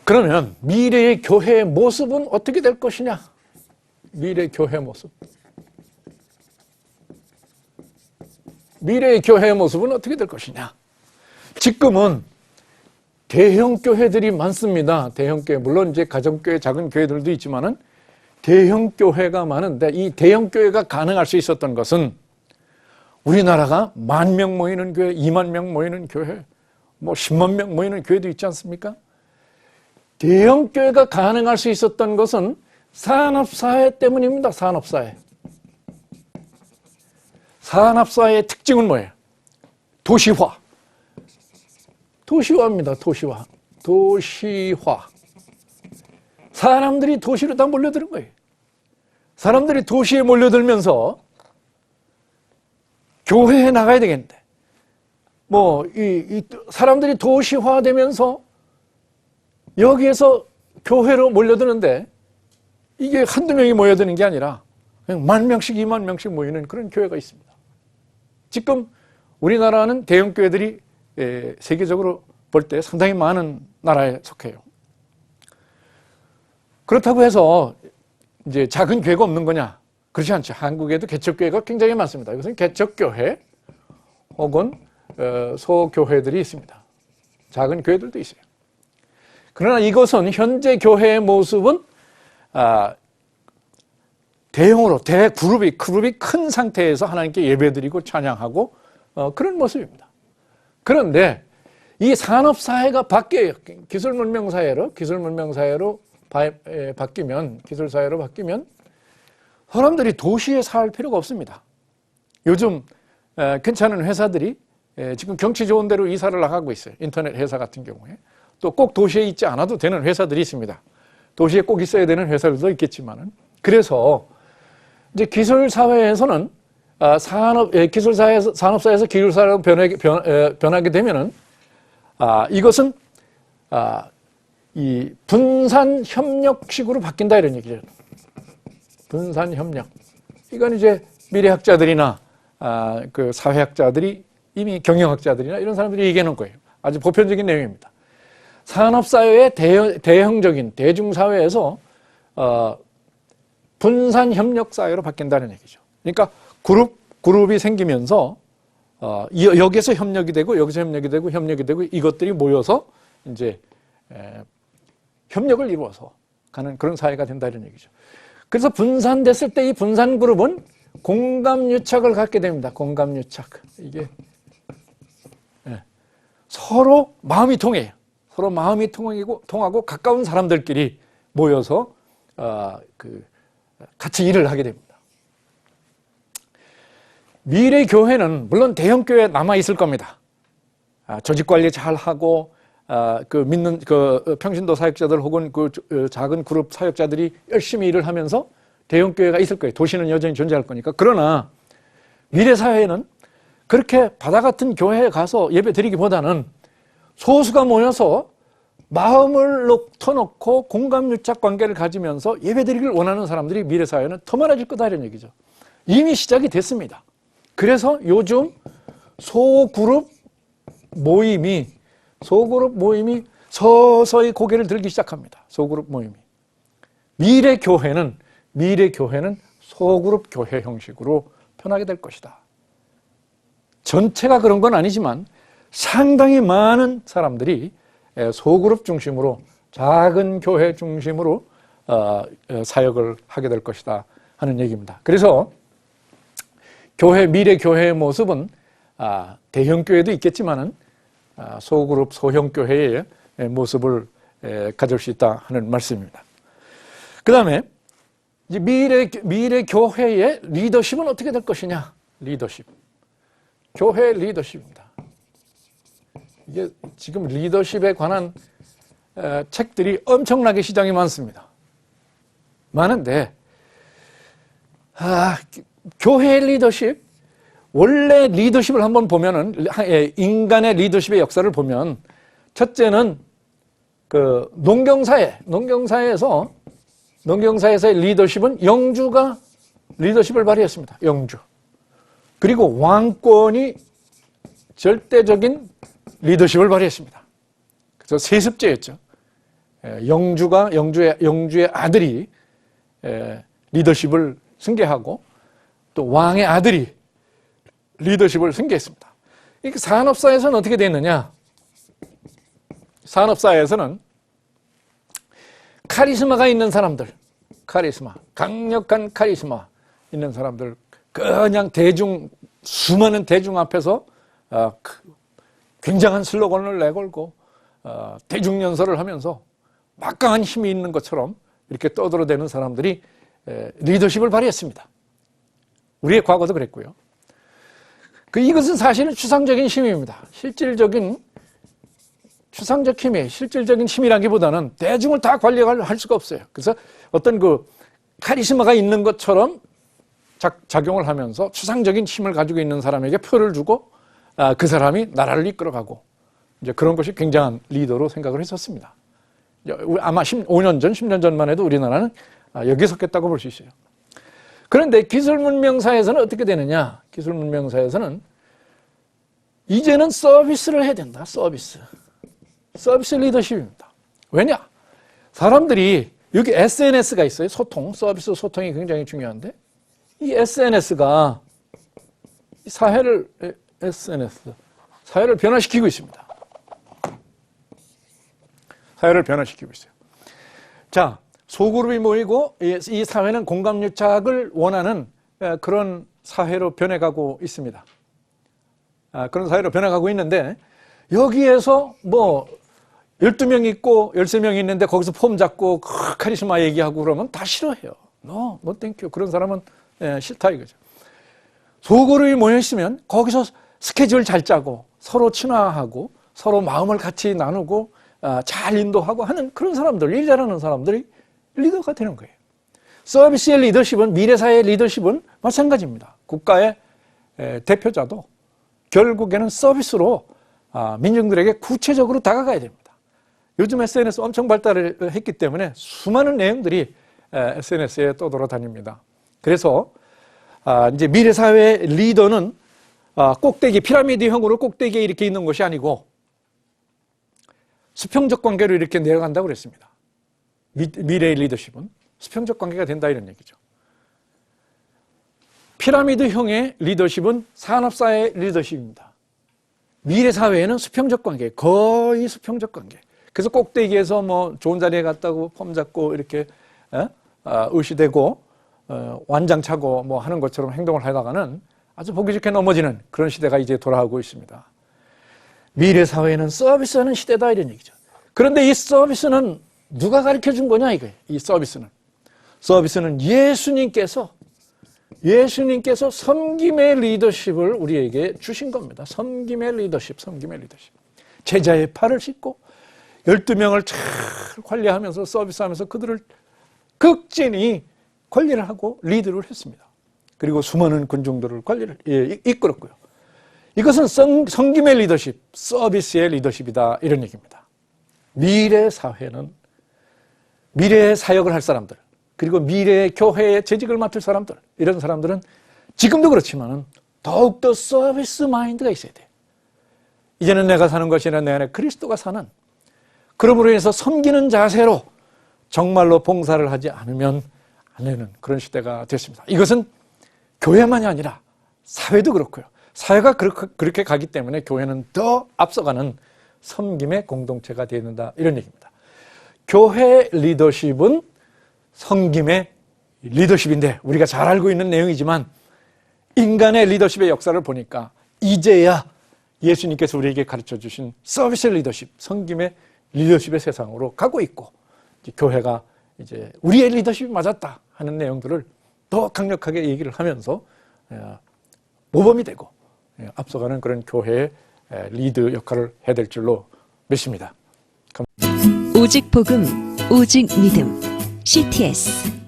그러면 미래의 교회의 모습은 어떻게 될 것이냐? 미래의 교회의 모습. 미래의 교회의 모습은 어떻게 될 것이냐? 지금은 대형 교회들이 많습니다. 대형 교회, 물론 이제 가정교회, 작은 교회들도 있지만은 대형 교회가 많은데, 이 대형 교회가 가능할 수 있었던 것은 우리나라가 10,000명 모이는 교회, 20,000명 모이는 교회, 뭐 10만 명 모이는 교회도 있지 않습니까? 대형 교회가 가능할 수 있었던 것은 산업사회 때문입니다. 산업사회. 산업사회의 특징은 뭐예요? 도시화. 도시화입니다. 도시화. 도시화. 사람들이 도시로 다 몰려드는 거예요. 사람들이 도시에 몰려들면서 교회에 나가야 되겠는데, 사람들이 도시화되면서 여기에서 교회로 몰려드는데, 이게 한두 명이 모여드는 게 아니라 그냥 10,000명씩, 20,000명씩 모이는 그런 교회가 있습니다. 지금 우리나라는 대형 교회들이 세계적으로 볼 때 상당히 많은 나라에 속해요. 그렇다고 해서 이제 작은 교회가 없는 거냐? 그렇지 않죠. 한국에도 개척교회가 굉장히 많습니다. 이것은 개척교회 혹은 소교회들이 있습니다. 작은 교회들도 있어요. 그러나 이것은 현재 교회의 모습은 대형으로 그룹이 큰 상태에서 하나님께 예배드리고 찬양하고 그런 모습입니다. 그런데 이 산업사회가 바뀌어요. 기술문명사회로 바뀌면 사람들이 도시에 살 필요가 없습니다. 요즘 괜찮은 회사들이 지금 경치 좋은 데로 이사를 나가고 있어요. 인터넷 회사 같은 경우에. 또 꼭 도시에 있지 않아도 되는 회사들이 있습니다. 도시에 꼭 있어야 되는 회사들도 있겠지만은. 그래서 이제 기술사회에서는 산업사회에서 기술사회로 변하게 되면은 이것은 이 분산 협력식으로 바뀐다 이런 얘기죠. 분산 협력. 이건 이제 미래학자들이나 그 사회학자들이 이미 경영학자들이나 이런 사람들이 얘기하는 거예요. 아주 보편적인 내용입니다. 산업사회의 대형적인 대중사회에서 분산 협력 사회로 바뀐다는 얘기죠. 그러니까 그룹이 생기면서 여기서 협력이 되고 여기서 협력이 되고 이것들이 모여서 이제 협력을 이루어서 가는 그런 사회가 된다 이런 얘기죠. 그래서 분산됐을 때 이 분산 그룹은 공감유착을 갖게 됩니다. 공감유착. 이게 서로 마음이 통해요. 서로 마음이 통하고 가까운 사람들끼리 모여서 같이 일을 하게 됩니다. 미래 교회는 물론 대형 교회 남아 있을 겁니다. 조직 관리 잘 하고 믿는 평신도 사역자들 혹은 작은 그룹 사역자들이 열심히 일을 하면서 대형 교회가 있을 거예요. 도시는 여전히 존재할 거니까. 그러나 미래 사회는 그렇게 바다 같은 교회에 가서 예배 드리기보다는 소수가 모여서 마음을 터놓고 공감유착 관계를 가지면서 예배 드리기를 원하는 사람들이 미래 사회는 더 많아질 거다 이런 얘기죠. 이미 시작이 됐습니다. 그래서 요즘 소그룹 모임이 서서히 고개를 들기 시작합니다. 소그룹 모임이. 미래 교회는 소그룹 교회 형식으로 변하게 될 것이다. 전체가 그런 건 아니지만 상당히 많은 사람들이 소그룹 중심으로 작은 교회 중심으로 사역을 하게 될 것이다 하는 얘기입니다. 그래서 미래 교회의 모습은 대형 교회도 있겠지만은 소그룹 소형 교회의 모습을 가질 수 있다 하는 말씀입니다. 그 다음에 미래 교회의 리더십은 어떻게 될 것이냐? 리더십. 교회 리더십입니다. 이게 지금 리더십에 관한 책들이 엄청나게 시장에 많습니다. 많은데 교회 리더십, 원래 리더십을 한번 보면은 인간의 리더십의 역사를 보면 첫째는 그 농경사에서의 리더십은 영주가 리더십을 발휘했습니다. 영주. 그리고 왕권이 절대적인 리더십을 발휘했습니다. 그래서 세습제였죠. 영주의 아들이 리더십을 승계하고 또 왕의 아들이 리더십을 승계했습니다. 이렇게 산업사에서는 어떻게 됐느냐? 산업사에서는 카리스마가 있는 사람들, 강력한 카리스마 있는 사람들, 그냥 수많은 대중 앞에서 굉장한 슬로건을 내걸고 대중연설을 하면서 막강한 힘이 있는 것처럼 이렇게 떠들어대는 사람들이 리더십을 발휘했습니다. 우리의 과거도 그랬고요. 이것은 사실은 추상적인 힘입니다. 추상적 힘이 실질적인 힘이라기보다는 대중을 다 관리할 수가 없어요. 그래서 어떤 카리스마가 있는 것처럼 작용을 하면서 추상적인 힘을 가지고 있는 사람에게 표를 주고 그 사람이 나라를 이끌어가고 이제 그런 것이 굉장한 리더로 생각을 했었습니다. 아마 5년 전, 10년 전만 해도 우리나라는 여기에 속했다고 볼 수 있어요. 그런데 기술문명사에서는 어떻게 되느냐? 기술문명사에서는 이제는 서비스를 해야 된다. 서비스 리더십입니다. 왜냐? 사람들이 여기 SNS가 있어요. 서비스 소통이 굉장히 중요한데 이 SNS가 사회를 변화시키고 있습니다. 사회를 변화시키고 있어요. 자, 소그룹이 모이고 이 사회는 공감유착을 원하는 그런 사회로 변해가고 있습니다. 그런 사회로 변해가고 있는데 여기에서 12명 있고 13명 있는데 거기서 폼 잡고 카리스마 얘기하고 그러면 다 싫어해요. No 땡큐. 그런 사람은 싫다 이거죠. 소그룹이 모여있으면 거기서 스케줄 잘 짜고 서로 친화하고 서로 마음을 같이 나누고 잘 인도하고 하는 그런 사람들, 일 잘하는 사람들이 리더가 되는 거예요. 서비스의 리더십은, 미래사회의 리더십은 마찬가지입니다. 국가의 대표자도 결국에는 서비스로 민중들에게 구체적으로 다가가야 됩니다. 요즘 SNS 엄청 발달을 했기 때문에 수많은 내용들이 SNS에 떠돌아다닙니다. 그래서 이제 미래사회의 리더는 피라미드형으로 꼭대기에 이렇게 있는 것이 아니고 수평적 관계로 이렇게 내려간다고 그랬습니다. 미래의 리더십은 수평적 관계가 된다 이런 얘기죠. 피라미드형의 리더십은 산업사회의 리더십입니다. 미래사회에는 수평적 관계, 거의 수평적 관계. 그래서 꼭대기에서 좋은 자리에 갔다고 폼 잡고 이렇게 의시되고 완장차고 하는 것처럼 행동을 하다가는 아주 보기 좋게 넘어지는 그런 시대가 이제 돌아오고 있습니다. 미래사회는 서비스하는 시대다 이런 얘기죠. 그런데 이 서비스는 누가 가르쳐 준 거냐 이거예요. 이 서비스는 예수님께서 섬김의 리더십을 우리에게 주신 겁니다. 섬김의 리더십. 제자의 팔을 씻고 12명을 잘 관리하면서 서비스하면서 그들을 극진히 관리를 하고 리드를 했습니다. 그리고 수많은 군중들을 이끌었고요. 이것은 섬김의 리더십, 서비스의 리더십이다 이런 얘기입니다. 미래 사회는 미래의 사역을 할 사람들, 그리고 미래의 교회의 재직을 맡을 사람들, 이런 사람들은 지금도 그렇지만 더욱더 서비스 마인드가 있어야 돼요. 이제는 내가 사는 것이 아니라 내 안에 그리스도가 사는, 그러므로 인해서 섬기는 자세로 정말로 봉사를 하지 않으면 안 되는 그런 시대가 됐습니다. 이것은 교회만이 아니라 사회도 그렇고요. 사회가 그렇게 가기 때문에 교회는 더 앞서가는 섬김의 공동체가 되어야 된다 이런 얘기입니다. 교회 리더십은 섬김의 리더십인데 우리가 잘 알고 있는 내용이지만 인간의 리더십의 역사를 보니까 이제야 예수님께서 우리에게 가르쳐 주신 서비스 리더십, 섬김의 리더십의 세상으로 가고 있고, 이제 교회가 이제 우리의 리더십이 맞았다 하는 내용들을 더 강력하게 얘기를 하면서 모범이 되고 앞서가는 그런 교회의 리드 역할을 해야 될 줄로 믿습니다. 오직 복음, 오직 믿음, CTS.